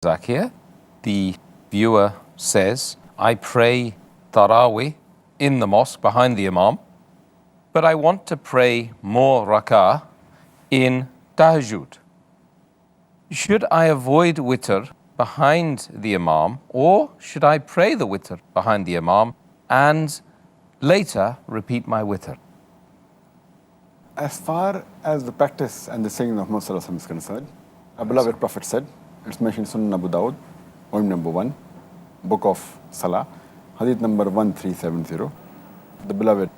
Zakir. The viewer says, I pray Taraweeh in the mosque behind the Imam, but I want to pray more rak'ah in Tahajjud. Should I avoid Witr behind the Imam, or should I pray the Witr behind the Imam and later repeat my Witr? As far as the practice and the saying of Muhammad Sallallahu Alaihi Wasallam is concerned, our beloved Prophet said, it's mentioned in Sunan Abu Dawud, volume number 1, book of Salah, hadith number 1370. The beloved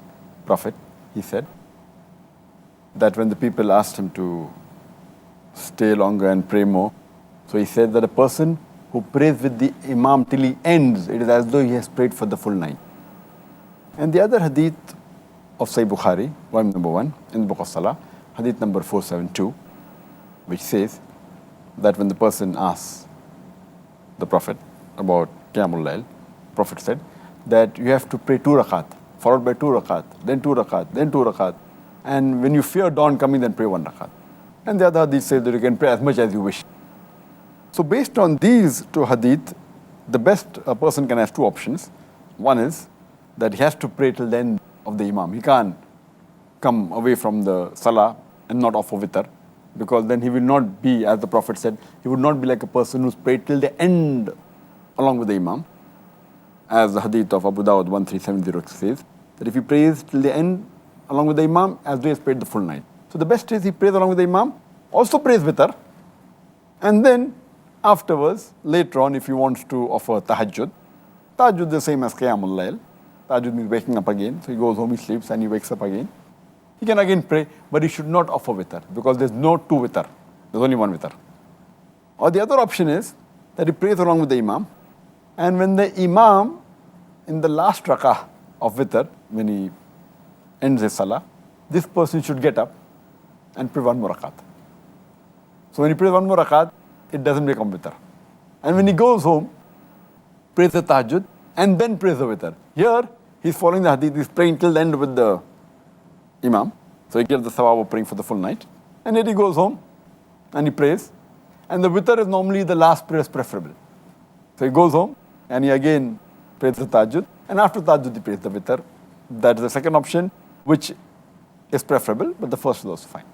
Prophet, he said that when the people asked him to stay longer and pray more, so he said that a person who prays with the Imam till he ends, it is as though he has prayed for the full night. And the other hadith of Sahih Bukhari, volume number 1, in the book of Salah, hadith number 472, which says that when the person asks the Prophet about Qiyamul Layl, Prophet said that you have to pray 2 rakat, followed by 2 rakat, then 2 rakat, then 2 rakat, and when you fear dawn coming, then pray 1 rakat. And the other hadith says that you can pray as much as you wish. So based on these 2 hadith, the best a person can have 2 options. One is that he has to pray till the end of the Imam. He can't come away from the Salah and not offer Witr, because then he will not be, as the Prophet said, he would not be like a person who's prayed till the end along with the Imam. As the hadith of Abu Dawud 1370 says, that if he prays till the end along with the Imam, as though he has prayed the full night. So the best is he prays along with the Imam, also prays Witr, and then afterwards, later on, if he wants to offer Tahajjud, Tahajjud is the same as Qiyamul Layl. Tahajjud means waking up again. So he goes home, he sleeps, and he wakes up again. He can again pray, but he should not offer Witr, because there's no 2 Witr. There's only 1 Witr. Or the other option is that he prays along with the Imam, and when the Imam, in the last rak'ah of Witr, when he ends his Salah, this person should get up and pray 1 more rakat. So when he prays 1 more rakat, it doesn't become Witr. And when he goes home, prays the Tahajjud, and then prays the Witr. Here, he's following the hadith, he's praying till the end with the Imam. So he gets the thawab of praying for the full night. And then he goes home, and he prays. And the Witr is normally the last prayer is preferable. So he goes home, and he again prays the Tahajjud, and after Tahajjud he prays the Witr. That is the second option, which is preferable, but the first is also fine.